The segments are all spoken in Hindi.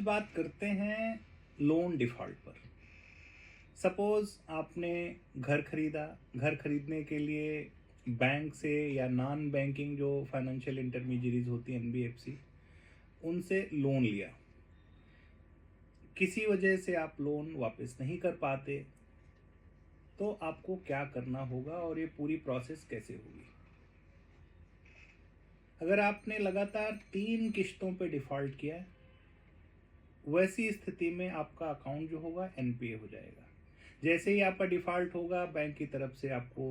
आज बात करते हैं लोन डिफ़ॉल्ट पर। सपोज़ आपने घर खरीदा, घर खरीदने के लिए बैंक से या नॉन बैंकिंग जो फाइनेंशियल इंटरमीडियरीज़ होती हैं एनबीएफसी, उनसे लोन लिया। किसी वजह से आप लोन वापस नहीं कर पाते, तो आपको क्या करना होगा और ये पूरी प्रोसेस कैसे होगी? अगर आपने लगातार 3 किश्तों पे डिफ़ॉल्ट किया है, वैसी स्थिति में आपका अकाउंट जो होगा एनपीए हो जाएगा। जैसे ही आपका डिफ़ॉल्ट होगा, बैंक की तरफ से आपको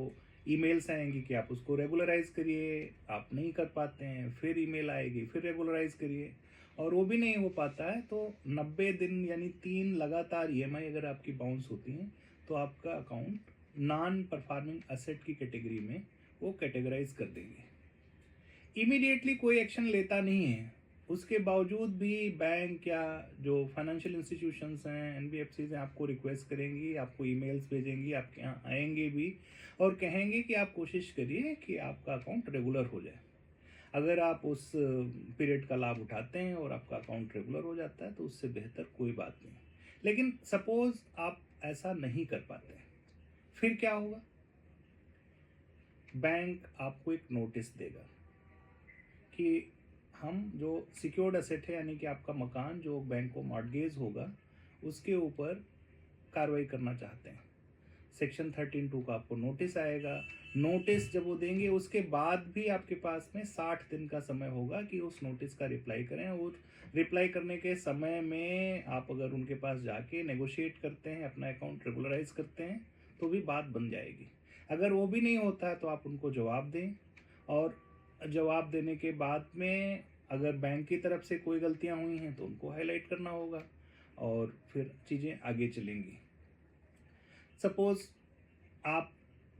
ईमेल्स आएंगी कि आप उसको रेगुलराइज़ करिए, आप नहीं कर पाते हैं, फिर ईमेल आएगी, फिर रेगुलराइज़ करिए, और वो भी नहीं हो पाता है तो 90 दिन यानी 3 लगातार ईएमआई अगर आपकी बाउंस होती हैं, तो आपका अकाउंट नॉन परफॉर्मिंग असेट की कैटेगरी में वो कैटेगराइज कर देंगे। इमीडिएटली कोई एक्शन लेता नहीं है, उसके बावजूद भी बैंक या जो फाइनेंशियल इंस्टीट्यूशंस हैं, एनबीएफसीज हैं, आपको रिक्वेस्ट करेंगी, आपको ईमेल्स भेजेंगी, आपके यहाँ आएंगे भी और कहेंगे कि आप कोशिश करिए कि आपका अकाउंट रेगुलर हो जाए। अगर आप उस पीरियड का लाभ उठाते हैं और आपका अकाउंट रेगुलर हो जाता है तो उससे बेहतर कोई बात नहीं। लेकिन सपोज आप ऐसा नहीं कर पाते, फिर क्या होगा? बैंक आपको एक नोटिस देगा कि हम जो सिक्योर्ड असेट है यानी कि आपका मकान जो बैंक को मॉर्टगेज होगा, उसके ऊपर कार्रवाई करना चाहते हैं। सेक्शन 13(2) का आपको नोटिस आएगा। नोटिस जब वो देंगे उसके बाद भी आपके पास में 60 दिन का समय होगा कि उस नोटिस का रिप्लाई करें, और रिप्लाई करने के समय में आप अगर उनके पास जाके नेगोशिएट करते हैं, अपना अकाउंट रेगुलराइज करते हैं, तो भी बात बन जाएगी। अगर वो भी नहीं होता है तो आप उनको जवाब दें, और जवाब देने के बाद में अगर बैंक की तरफ से कोई गलतियां हुई हैं तो उनको हाईलाइट करना होगा और फिर चीज़ें आगे चलेंगी। सपोज आप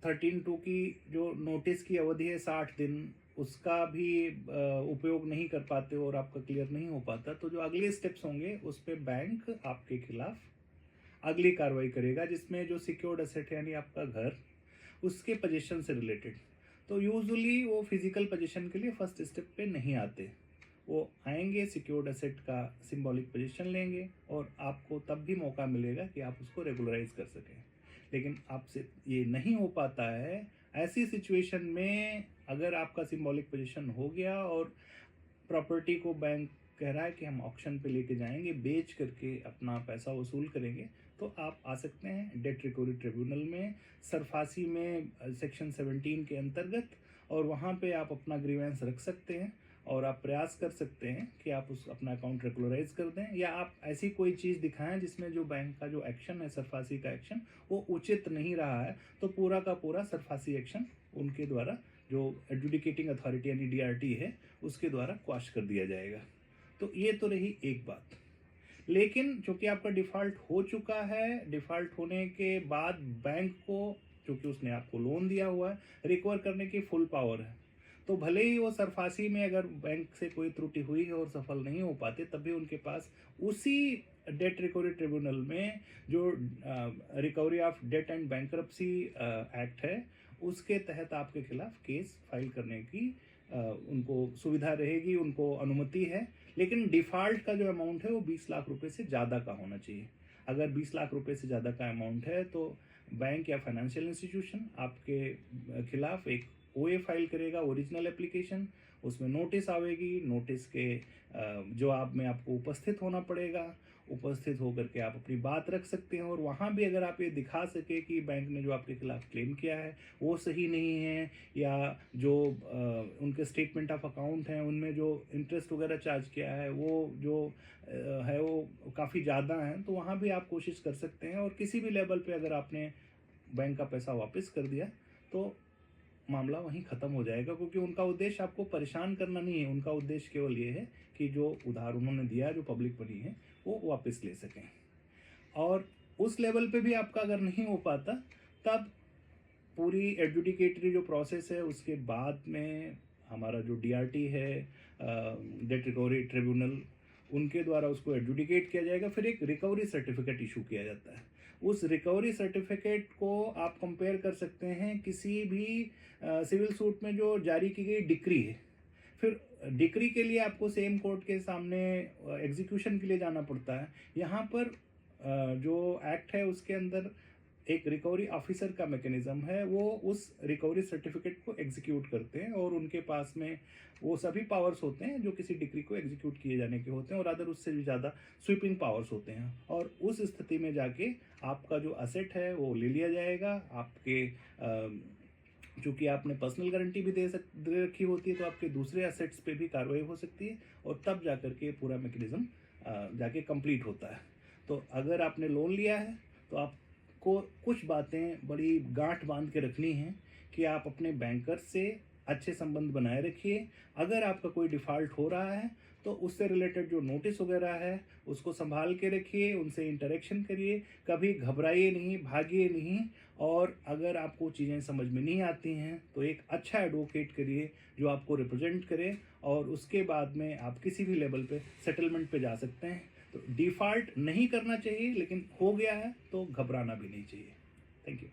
13(2) की जो नोटिस की अवधि है 60 दिन, उसका भी उपयोग नहीं कर पाते और आपका क्लियर नहीं हो पाता, तो जो अगले स्टेप्स होंगे उस पर बैंक आपके खिलाफ अगली कार्रवाई करेगा, जिसमें जो सिक्योर्ड असेट है यानी आपका घर, उसके पोजीशन से रिलेटेड। तो यूजुअली वो फिजिकल पोजीशन के लिए फर्स्ट स्टेप पे नहीं आते, वो आएंगे, सिक्योर्ड असेट का सिंबॉलिक पोजीशन लेंगे और आपको तब भी मौका मिलेगा कि आप उसको रेगुलराइज कर सकें। लेकिन आपसे ये नहीं हो पाता है। ऐसी सिचुएशन में अगर आपका सिंबॉलिक पोजीशन हो गया और प्रॉपर्टी को बैंक कह रहा है कि हम ऑक्शन पे लेके जाएंगे, बेच करके अपना पैसा वसूल करेंगे, तो आप आ सकते हैं डेट रिकवरी ट्रिब्यूनल में, सरफासी में सेक्शन 17 के अंतर्गत, और वहाँ पे आप अपना ग्रीवेंस रख सकते हैं और आप प्रयास कर सकते हैं कि आप उस अपना अकाउंट रेगुलराइज कर दें, या आप ऐसी कोई चीज़ दिखाएं जिसमें जो बैंक का जो एक्शन है, सरफासी का एक्शन, वो उचित नहीं रहा है, तो पूरा का पूरा सरफासी एक्शन उनके द्वारा, जो एडजुडिकेटिंग अथॉरिटी यानी डीआरटी है, उसके द्वारा क्वाश कर दिया जाएगा। तो ये तो रही एक बात। लेकिन चूंकि आपका डिफ़ॉल्ट हो चुका है, डिफ़ॉल्ट होने के बाद बैंक को, चूंकि उसने आपको लोन दिया हुआ है, रिकवर करने की फुल पावर है। तो भले ही वो सरफासी में अगर बैंक से कोई त्रुटि हुई है और सफल नहीं हो पाते, तब भी उनके पास उसी डेट रिकवरी ट्रिब्यूनल में जो recovery of debt and bankruptcy act है, उसके तहत आपके खिलाफ केस फाइल करने की उनको सुविधा रहेगी, उनको अनुमति है। लेकिन डिफ़ॉल्ट का जो अमाउंट है वो 20 लाख रुपए से ज़्यादा का होना चाहिए। अगर 20 लाख रुपए से ज़्यादा का अमाउंट है तो बैंक या फाइनेंशियल इंस्टीट्यूशन आपके खिलाफ एक ओए फाइल करेगा, ओरिजिनल एप्लीकेशन, उसमें नोटिस आवेगी, नोटिस के जवाब में आपको उपस्थित होना पड़ेगा। उपस्थित होकर के आप अपनी बात रख सकते हैं, और वहाँ भी अगर आप ये दिखा सके कि बैंक ने जो आपके खिलाफ क्लेम किया है वो सही नहीं है, या जो उनके स्टेटमेंट ऑफ अकाउंट हैं उनमें जो इंटरेस्ट वगैरह चार्ज किया है वो जो है वो काफ़ी ज़्यादा है, तो वहाँ भी आप कोशिश कर सकते हैं। और किसी भी लेवल पे अगर आपने बैंक का पैसा वापस कर दिया तो मामला वहीं ख़त्म हो जाएगा, क्योंकि उनका उद्देश्य आपको परेशान करना नहीं है, उनका उद्देश्य केवल ये है कि जो उधार उन्होंने दिया, जो पब्लिक मनी है, वो वापस ले सकें। और उस लेवल पे भी आपका अगर नहीं हो पाता, तब पूरी एडजुडिकेटरी जो प्रोसेस है उसके बाद में हमारा जो डीआरटी है, डेट रिकवरी ट्रिब्यूनल, उनके द्वारा उसको एडजुडिकेट किया जाएगा। फिर एक रिकवरी सर्टिफिकेट इशू किया जाता है। उस रिकवरी सर्टिफिकेट को आप कंपेयर कर सकते हैं किसी भी सिविल सूट में जो जारी की गई डिक्री है। फिर डिक्री के लिए आपको सेम कोर्ट के सामने एग्जीक्यूशन के लिए जाना पड़ता है। यहाँ पर जो एक्ट है उसके अंदर एक रिकवरी ऑफिसर का मैकेनिज्म है, वो उस रिकवरी सर्टिफिकेट को एग्जीक्यूट करते हैं और उनके पास में वो सभी पावर्स होते हैं जो किसी डिक्री को एग्जीक्यूट किए जाने के होते हैं, और अदर उससे भी ज़्यादा स्वीपिंग पावर्स होते हैं। और उस स्थिति में जाके आपका जो असेट है वो ले लिया जाएगा। आपके चूँकि आपने पर्सनल गारंटी भी दे रखी होती है, तो आपके दूसरे असेट्स पे भी कार्रवाई हो सकती है, और तब जा कर के पूरा मैकेनिज्म जाके कंप्लीट होता है। तो अगर आपने लोन लिया है तो आपको कुछ बातें बड़ी गांठ बांध के रखनी है कि आप अपने बैंकर से अच्छे संबंध बनाए रखिए। अगर आपका कोई डिफ़ॉल्ट हो रहा है तो उससे रिलेटेड जो नोटिस वगैरह है उसको संभाल के रखिए, उनसे इंटरेक्शन करिए, कभी घबराइए नहीं, भागिए नहीं। और अगर आपको चीज़ें समझ में नहीं आती हैं तो एक अच्छा एडवोकेट करिए जो आपको रिप्रेजेंट करे, और उसके बाद में आप किसी भी लेवल पे सेटलमेंट पे जा सकते हैं। तो डिफ़ॉल्ट नहीं करना चाहिए, लेकिन हो गया है तो घबराना भी नहीं चाहिए। Thank you.